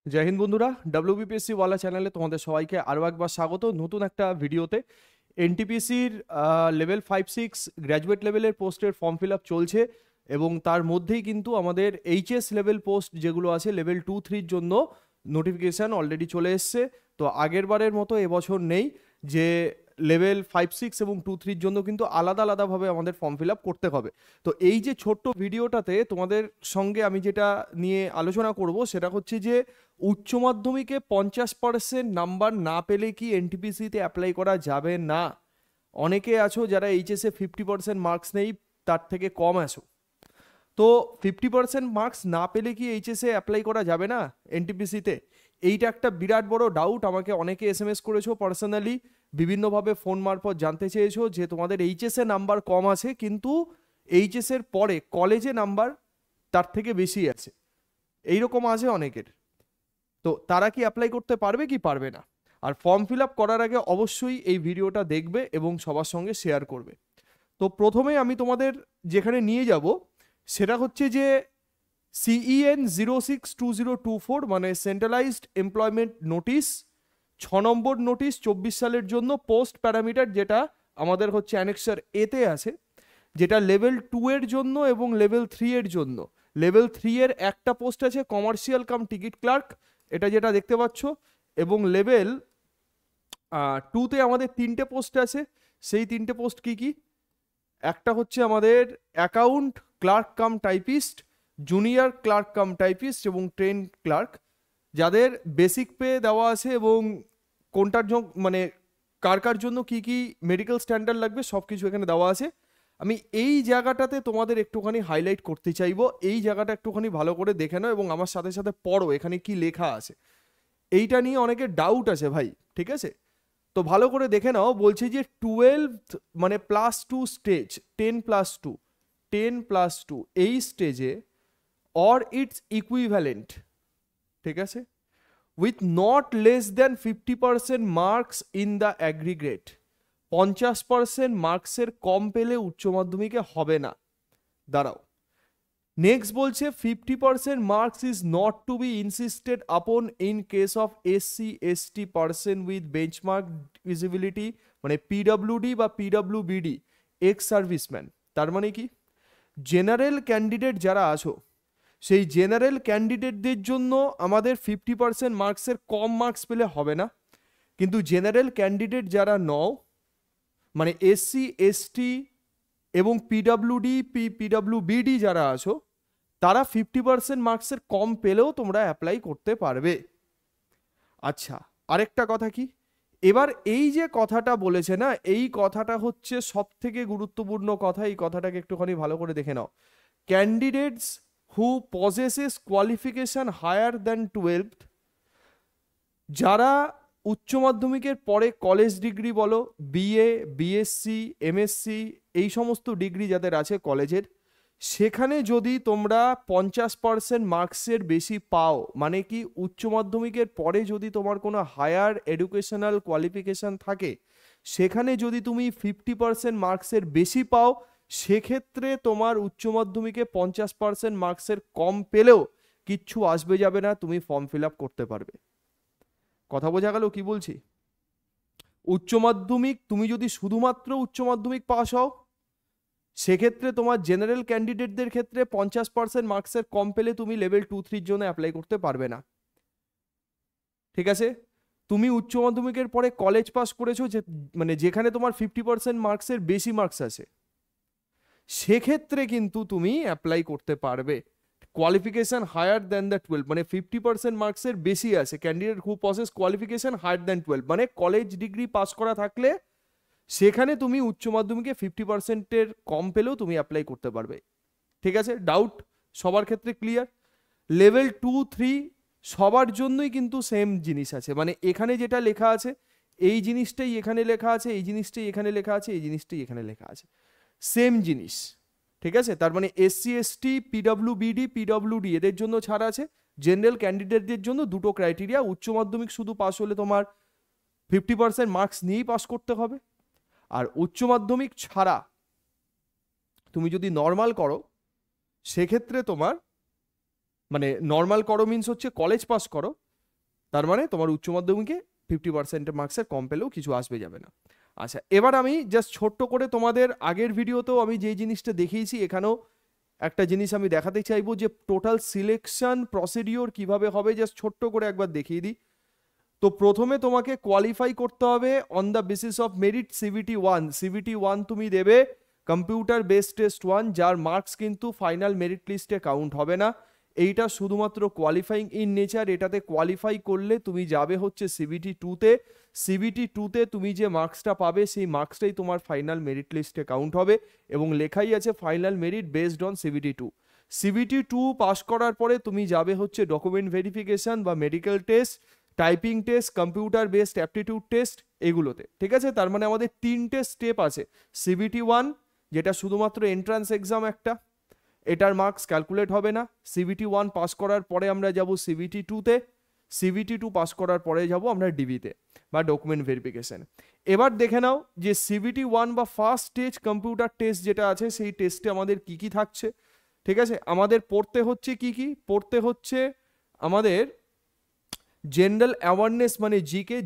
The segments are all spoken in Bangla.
জয় হিন্দ বন্ধুরা, ডব্লিউবিপিএসসি ওয়ালা চ্যানেলে তোমাদের সবাইকে আরও একবার স্বাগত নতুন একটা ভিডিওতে। এনটিপিসির লেভেল 5-6 গ্র্যাজুয়েট লেভেলের পোস্টের ফর্ম ফিল আপ চলছে এবং তার মধ্যেই কিন্তু আমাদের এইচএস লেভেল পোস্ট যেগুলো আছে লেভেল 2-3-র জন্য নোটিফিকেশান অলরেডি চলে এসছে। তো আগের বারের মতো এবছর নেই যে লেভেল 5-6 এবং 2-3-র জন্য কিন্তু আলাদা আলাদাভাবে আমাদের ফর্ম ফিল আপ করতে হবে। তো এই যে ছোট্ট ভিডিওটাতে তোমাদের সঙ্গে আমি যেটা নিয়ে আলোচনা করব সেটা হচ্ছে যে উচ্চ মাধ্যমিকে 50% নাম্বার না পেলে কি এনটিপিসিতে অ্যাপ্লাই করা যাবে না? অনেকে আছো যারা এইচএসে 50% মার্কস নেই, তার থেকে কম আছো। তো 50% মার্কস না পেলে কি এইচএসে অ্যাপ্লাই করা যাবে না এনটিপিসিতে? এইটা একটা বিরাট বড় ডাউট। আমাকে অনেকে এসএমএস করেছো পার্সোনালি, বিভিন্নভাবে ফোন মারফত জানতে চেয়েছো যে তোমাদের এইচএসে নাম্বার কম আছে কিন্তু এইচএসের পরে কলেজে নাম্বার তার থেকে বেশি আছে, এইরকম আছে অনেকের। তো তারা কি অ্যাপ্লাই করতে পারবে কি পারবে না? আর ফর্ম ফিল আপ করার আগে অবশ্যই এই ভিডিওটা দেখবে এবং সবার সঙ্গে শেয়ার করবে। তো প্রথমে আমি তোমাদের যেখানে নিয়ে যাব সেটা হচ্ছে যে CEN 062024 মানে সেন্ট্রালাইজড এমপ্লয়মেন্ট নোটিশ, 6 নম্বর নোটিশ 24 সালের জন্য পোস্ট প্যারামিটার, যেটা আমাদের হচ্ছে অ্যানেক্সার এতে আছে, যেটা লেভেল 2 এর জন্য এবং লেভেল 3 এর জন্য। লেভেল 3 এর একটা পোস্ট আছে কমার্শিয়াল কাম টিকিট ক্লার্ক, এটা যেটা দেখতে পাচ্ছ, এবং লেভেল 2তে আমাদের 3টে পোস্ট আছে। সেই 3টে পোস্ট কি কি? একটা হচ্ছে আমাদের account clerk cum typist, junior clerk cum typist এবং ট্রেন ক্লার্ক, যাদের বেসিক পে দেওয়া আছে এবং কোনটার জন্য মানে কার কার জন্য কি কি মেডিকেল স্ট্যান্ডার্ড লাগবে সব কিছু এখানে দেওয়া আছে। আমি এই জায়গাটাতে তোমাদের একটুখানি হাইলাইট করতে চাইবো, এই জায়গাটা একটুখানি ভালো করে দেখে নাও এবং আমার সাথে সাথে পড়ো এখানে কি লেখা আছে। এইটা নিয়ে অনেকের ডাউট আছে ভাই, ঠিক আছে? তো ভালো করে দেখে নাও। বলছে যে 12 মানে +2 স্টেজ, 10+2, 10+2 এই স্টেজে অর ইটস ইকুইভ্যালেন্ট, ঠিক আছে, with not less than 50% marks in the aggregate. 50% মার্কসের কম পেলে উচ্চ মাধ্যমিকে হবে না। দাঁড়াও, নেক্সট বলছে 50% marks is not to be insisted upon in case of SC/ST person with benchmark visibility, মানে PWD বা PWBD, এক্স সার্ভিসম্যান। তার মানে কি, জেনারেল ক্যান্ডিডেট যারা আছো সেই জেনারেল ক্যান্ডিডেটদের জন্য আমাদের 50% মার্কসের কম মার্কস পেলে হবে না, কিন্তু জেনারেল ক্যান্ডিডেট যারা নও, মানে SC/ST এবং PWD যারা আছো, তারা 50% মার্কসের কম পেলেও তোমরা অ্যাপ্লাই করতে পারবে। আচ্ছা, আরেকটা কথা কি, এবার এই যে কথাটা বলেছে না, এই কথাটা হচ্ছে সব থেকে গুরুত্বপূর্ণ কথা। এই কথাটাকে একটুখানি ভালো করে দেখে নাও। Candidates who possesses qualification higher than 12th, যারা উচ্চ মাধ্যমিকের পরে কলেজ ডিগ্রি বলো, BA, BSc, MSc, এই সমস্ত ডিগ্রি যাদের আছে কলেজের, সেখানে যদি তোমরা 50% মার্কসের বেশি পাও, মানে কি উচ্চ মাধ্যমিকের পরে যদি তোমার কোনো হায়ার এডুকেশনাল কোয়ালিফিকেশন থাকে, সেখানে যদি তুমি 50% মার্কসের বেশি পাও, সেক্ষেত্রে তোমার উচ্চ মাধ্যমিকে 50% মার্কসের কম পেলেও কিচ্ছু আসবে যাবে না, তুমি ফর্ম ফিল আপ করতে পারবে। কথা বোঝা গেল কি বলছি? উচ্চ মাধ্যমিক তুমি যদি শুধুমাত্র উচ্চ মাধ্যমিক পাস হও, সেক্ষেত্রে তোমার জেনারেল ক্যান্ডিডেটদের ক্ষেত্রে 50% মার্কসের কম পেলে তুমি লেভেল 2-3-র জন্য অ্যাপ্লাই করতে পারবে না, ঠিক আছে? তুমি উচ্চ মাধ্যমিকের পরে কলেজ পাস করেছো, যে মানে যেখানে তোমার 50% মার্কসের বেশি মার্কস আছে, সেক্ষেত্রে কিন্তু তুমি অ্যাপ্লাই করতে পারবে। কোয়ালিফিকেশন হায়ার দ্যান দ্য 12, মানে 50% মার্কসের বেশি আছে, candidate who possess qualification higher than 12, মানে কলেজ ডিগ্রি পাস করা থাকলে সেখানে তুমি উচ্চ মাধ্যমিকে 50%-এর কম পেলেও তুমি অ্যাপ্লাই করতে পারবে, ঠিক আছে? ডাউট সবার ক্ষেত্রে ক্লিয়ার? লেভেল 2-3 সবার জন্যই কিন্তু সেম জিনিস আছে, মানে এখানে যেটা লেখা আছে এই জিনিসটাই এখানে লেখা আছে, এই জিনিসটাই এখানে লেখা আছে, এই জিনিসটাই এখানে লেখা আছে, সেম জিনিস, ঠিক আছে? তার মানে SC/ST, PWBD, PWD এদের জন্য ছাড় আছে। জেনারেল ক্যান্ডিডেটদের জন্য দুটো ক্রাইটেরিয়া, উচ্চ মাধ্যমিক শুধু পাস হলে তোমার 50% মার্কস নিয়েই পাস করতে হবে, আর উচ্চ মাধ্যমিক ছাড়া তুমি যদি নর্মাল করো, সেক্ষেত্রে তোমার মানে নর্মাল করো মিন্স হচ্ছে কলেজ পাস করো, তার মানে তোমার উচ্চ মাধ্যমিকে 50% মার্কসের কম পেলেও কিছু আসবে যাবে না। আচ্ছা, এবার আমি জাস্ট ছোট্ট করে তোমাদের আগের ভিডিওতেও আমি যেই জিনিসটা দেখিয়েছি এখানেও একটা জিনিস আমি দেখাতে চাইবো, যে টোটাল সিলেকশন প্রসিডিওর কিভাবে হবে, জাস্ট ছোট্ট করে একবার দেখিয়ে দিই। তো প্রথমে তোমাকে কোয়ালিফাই করতে হবে on the basis of merit CVT 1 তুমি দেবে কম্পিউটার বেসড টেস্ট 1, যার মার্কস কিন্তু ফাইনাল মেরিট লিস্টে কাউন্ট হবে না। এইটা শুধুমাত্র কোয়ালিফাইং ইন নেচার। এটাতে কোয়ালিফাই করলে তুমি যাবে হচ্ছে CVT 2তে তুমি যে মার্কসটা পাবে সেই মার্কসটাই তোমার ফাইনাল মেরিট লিস্টে কাউন্ট হবে, এবং লেখাই আছে final merit based on CVT 2 pass করার পরে তুমি যাবে হচ্ছে ডকুমেন্ট ভেরিফিকেশন বা medical test, typing test, computer based aptitude test, এগুলোতে। ঠিক আছে, তার মানে আমাদের 3টে স্টেপ আছে। CVT 1 যেটা শুধুমাত্র এন্ট্রান্স এক্সাম একটা, এটার মার্কস ক্যালকুলেট হবে না। CVT 1 পাস করার পরে আমরা যাব CVT 2তে, CVT 2 পাস করার পরে যাব আমরা ডিবিতে বা ডকুমেন্ট ভেরিফিকেশন। এবার দেখে নাও যে CVT 1 বা ফার্স্ট স্টেজ কম্পিউটার টেস্ট যেটা আছে সেই টেস্টে আমাদের কি কি থাকছে। ঠিক আছে, আমাদের পড়তে হচ্ছে কি পড়তে হচ্ছে আমাদের জেনারেল অ্যাওয়ারনেস মানে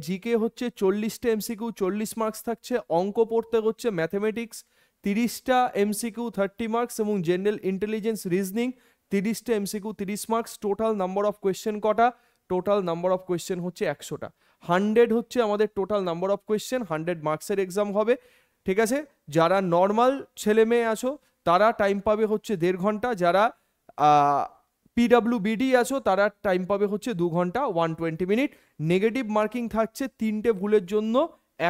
জিকে হচ্ছে 40টা MCQ 40 মার্কস থাকছে। অঙ্ক পড়তে হচ্ছে ম্যাথমেটিক্স 30টা MCQ 30 মার্কস, এবং জেনারেল ইন্টেলিজেন্স রিজনিং 30টা MCQ 30 marks. Total number of question কটা? টোটাল নাম্বার অফ কোয়েশ্চেন হচ্ছে 100টা। 100 হচ্ছে আমাদের টোটাল নাম্বার অফ কোয়েশ্চেন, 100 মার্কসের এক্সাম হবে। ঠিক আছে, যারা নর্মাল ছেলে মেয়ে আছো তারা টাইম পাবে হচ্ছে 1.5 ঘন্টা, যারা PWBD আছো তারা টাইম পাবে হচ্ছে 2 ঘন্টা 120 মিনিট। নেগেটিভ মার্কিং থাকছে 3টে ভুলের জন্য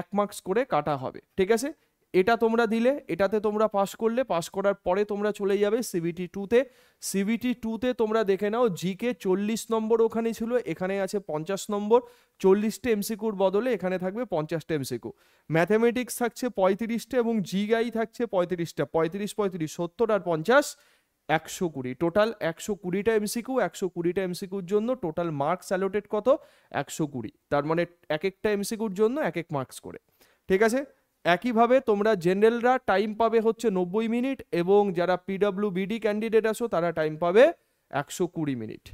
1 মার্কস করে কাটা হবে। ঠিক আছে, এটা তোমরা দিলে, এটাতে তোমরা পাস করলে, পাস করার পরে তোমরা চলে যাবে CVT 2তে। CVT 2তে তোমরা দেখে নাও জিকে 40 নম্বর ওখানে ছিল, এখানে আছে 50 নম্বর। 40টা MCQর বদলে এখানে থাকবে 50টা MCQ। ম্যাথমেটিক্স থাকছে 35টা এবং জিআই থাকছে 35টা। 35 35 70 আর 50 120। Total 120টা MCQ। 120টা MCQর জন্য টোটাল মার্কস অ্যালোটেড কত? 120। তার মানে এক একটা MCQর জন্য 1 মার্কস করে। ঠিক আছে, একইভাবে তোমরা জেনারেলরা টাইম পাবে হচ্ছে 90 মিনিট, এবং যারা PWBD ক্যান্ডিডেট আছো তারা টাইম পাবে 120 মিনিট।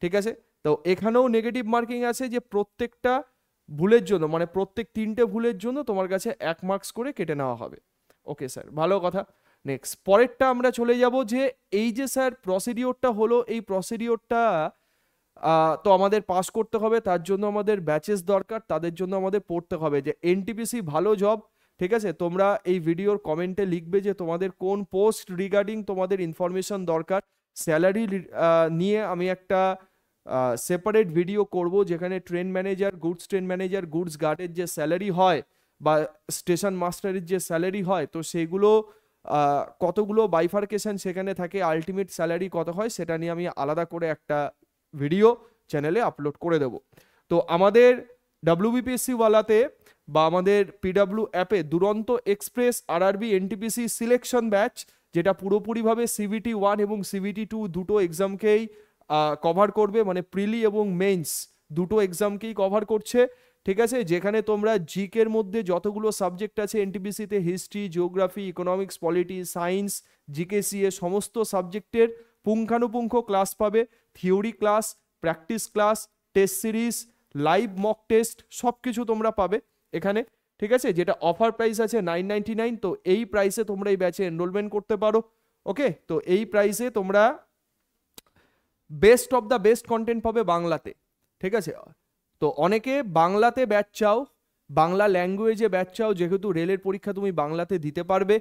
ঠিক আছে, তো এখানেও নেগেটিভ মার্কিং আছে যে প্রত্যেকটা ভুলের জন্য, মানে প্রত্যেক 3টে ভুলের জন্য তোমার কাছে 1 মার্কস করে কেটে নেওয়া হবে। ওকে স্যার, ভালো কথা। নেক্সট পরেরটা আমরা চলে যাব, যে এই যে স্যার প্রসিডিওরটা হলো, এই প্রসিডিওরটা তো আমাদের পাস করতে হবে, তার জন্য আমাদের ব্যাচেস দরকার, তাদের জন্য আমাদের পড়তে হবে। যে NTPC ভালো জব। ঠিক আছে, তোমরা এই ভিডিওর কমেন্টে লিখবে যে তোমাদের কোন পোস্ট রিগার্ডিং তোমাদের ইনফরমেশন দরকার। স্যালারি নিয়ে আমি একটা সেপারেট ভিডিও করব, যেখানে ট্রেন ম্যানেজার, গুডস গার্ডের যে স্যালারি হয় বা স্টেশন মাস্টারের যে স্যালারি হয়, তো সেইগুলো কতগুলো বাইফার্কেশন সেখানে থাকে, আলটিমেট স্যালারি কত হয়, সেটা নিয়ে আমি আলাদা করে একটা ভিডিও চ্যানেলে আপলোড করে দেব। তো আমাদের WBPSC ওয়ালাতে বা আমাদের PW অ্যাপে দুরন্ত express RRB NTPC selection batch, যেটা পুরোপুরিভাবে CVT 1 এবং CVT 2 দুটো এক্সামকেই কভার করবে, মানে প্রিলি এবং মেইনস দুটো এক্সামকেই কভার করছে। ঠিক আছে, যেখানে তোমরা জিকের মধ্যে যতগুলো সাবজেক্ট আছে NTPC-তে, history, geography, economics, polity, science, GK/CA সমস্ত সাবজেক্টের পুঙ্খানুপুঙ্খ ক্লাস পাবে। Theory class, practice class, test series, live mock test সব কিছু তোমরা পাবে এখানে। ঠিক আছে, যেটা অফার প্রাইস আছে 999। তো এই প্রাইসে তোমরা এই ব্যাচে এনরোলমেন্ট করতে পারো। ওকে, তো এই প্রাইসে তোমরা best of the best content পাবে বাংলাতে। ঠিক আছে, তো অনেকে বাংলাতে ব্যাচ চাও, বাংলা ল্যাঙ্গুয়েজে ব্যাচ চাও, যেহেতু রেলের পরীক্ষা তুমি বাংলাতে দিতে পারবে।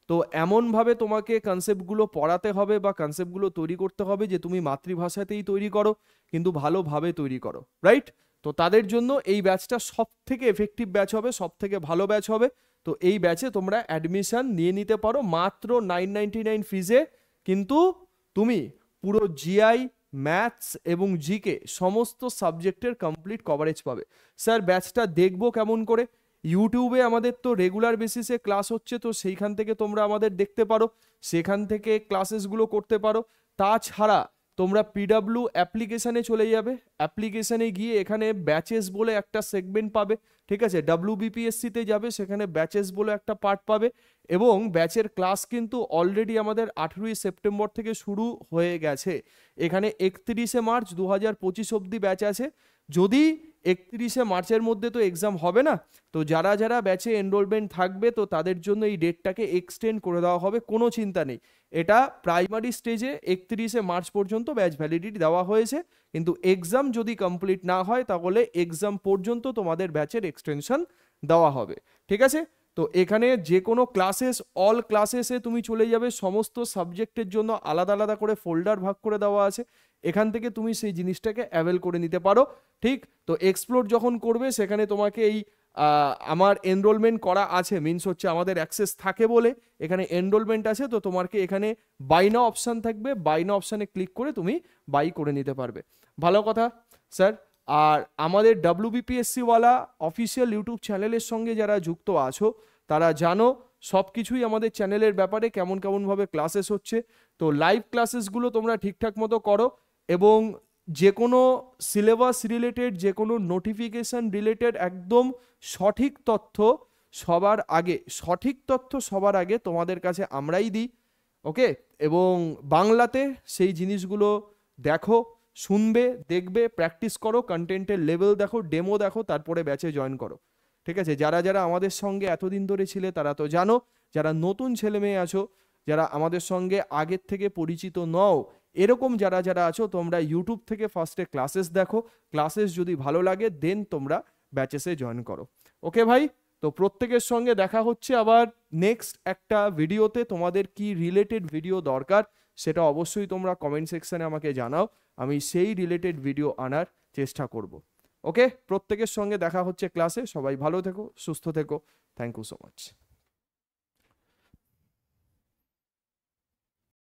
তো এমনভাবে তোমাকে কনসেপ্টগুলো পড়াতে হবে বা কনসেপ্টগুলো তৈরি করতে হবে যে তুমি মাতৃভাষাতেই তৈরি করো, কিন্তু ভালোভাবে তৈরি করো, রাইট? তো তাদের জন্য এই ব্যাচটা সব থেকে এফেক্টিভ ব্যাচ হবে, সব থেকে ভালো ব্যাচ হবে। তো এই ব্যাচে তোমরা অ্যাডমিশন নিয়ে নিতে পারো মাত্র 999 ফিজে, কিন্তু তুমি পুরো জিআই, ম্যাথস এবং জিকে সমস্ত সাবজেক্টের কমপ্লিট কভারেজ পাবে। স্যার ব্যাচটা দেখবো কেমন করে? ইউটিউবে আমাদের তো রেগুলার বেসিসে ক্লাস হচ্ছে, তো সেইখান থেকে তোমরা আমাদের দেখতে পারো, সেখান থেকে ক্লাসেসগুলো করতে পারো। তাছাড়া তোমরা PW অ্যাপ্লিকেশানে চলে যাবে, অ্যাপ্লিকেশানে গিয়ে এখানে ব্যাচেস বলে একটা সেগমেন্ট পাবে। ঠিক আছে, WBPSC-তে যাবে, সেখানে ব্যাচেস বলে একটা পার্ট পাবে, এবং ব্যাচের ক্লাস কিন্তু অলরেডি আমাদের 18ই সেপ্টেম্বর থেকে শুরু হয়ে গেছে। এখানে 31শে মার্চ 2025 অবধি ব্যাচ আছে। যদি 31শে মার্চের মধ্যে তো এক্সাম হবে না, তো যারা যারা ব্যাচে এনরোলমেন্ট থাকবে তো তাদের জন্য এই ডেটটাকে এক্সটেন্ড করে দেওয়া হবে, কোনো চিন্তা নেই। এটা প্রাইমারি স্টেজে 31শে মার্চ পর্যন্ত ব্যাচ ভ্যালিডিটি দেওয়া হয়েছে, কিন্তু এক্সাম যদি কমপ্লিট না হয় তাহলে এক্সাম পর্যন্ত তোমাদের ব্যাচের এক্সটেনশন দেওয়া হবে, ঠিক আছে? তো এখানে যে কোনো ক্লাসেস, অল ক্লাসেসে তুমি চলে যাবে, সমস্ত সাবজেক্টের জন্য আলাদা আলাদা করে ফোল্ডার ভাগ করে দেওয়া আছে, এখান থেকে তুমি সেই জিনিসটাকে অ্যাভেল করে নিতে পারো, ঠিক? তো এক্সপ্লোর যখন করবে সেখানে তোমাকে এই আমার এনরোলমেন্ট করা আছে, মিনস হচ্ছে আমাদের অ্যাক্সেস থাকে বলে এখানে এনরোলমেন্ট আছে, তো তোমাকে এখানে বাই নাও অপশান থাকবে, বাই নাও অপশানে ক্লিক করে তুমি বাই করে নিতে পারবে। ভালো কথা স্যার। আর আমাদের WBPSC ওয়ালা অফিসিয়াল ইউটিউব চ্যানেলের সঙ্গে যারা যুক্ত আছো তারা জানো সব কিছুই আমাদের চ্যানেলের ব্যাপারে, কেমন কেমনভাবে ক্লাসেস হচ্ছে। তো লাইভ ক্লাসেসগুলো তোমরা ঠিকঠাক মতো করো, এবং যে কোনো সিলেবাস রিলেটেড, যে কোনো নোটিফিকেশান রিলেটেড একদম সঠিক তথ্য সবার আগে তোমাদের কাছে আমরাই দিই, ওকে? এবং বাংলাতে সেই জিনিসগুলো দেখো, শুনবে, দেখবে, প্র্যাকটিস করো, কন্টেন্টের লেভেল দেখো, ডেমো দেখো, তারপরে ব্যাচে জয়েন করো, ঠিক আছে? যারা যারা আমাদের সঙ্গে এতদিন ধরে ছিলে তারা তো জানো, যারা নতুন ছেলে মেয়ে আছো, যারা আমাদের সঙ্গে আগের থেকে পরিচিত নও, এরকম যারা যারা আছো, তোমরা ইউটিউব থেকে ফার্স্টে ক্লাসেস দেখো, ক্লাসেস যদি ভালো লাগে দেন তোমরা ব্যাচেসে জয়েন করো, ওকে ভাই? তো প্রত্যেকের সঙ্গে দেখা হচ্ছে আবার নেক্সট একটা ভিডিওতে। তোমাদের কি রিলেটেড ভিডিও দরকার সেটা অবশ্যই তোমরা কমেন্ট সেকশনে আমাকে জানাও, আমি সেই রিলেটেড ভিডিও আনার চেষ্টা করব, ওকে? প্রত্যেকের সঙ্গে দেখা হচ্ছে ক্লাসে। সবাই ভালো থেকো, সুস্থ থেকো। Thank you so much.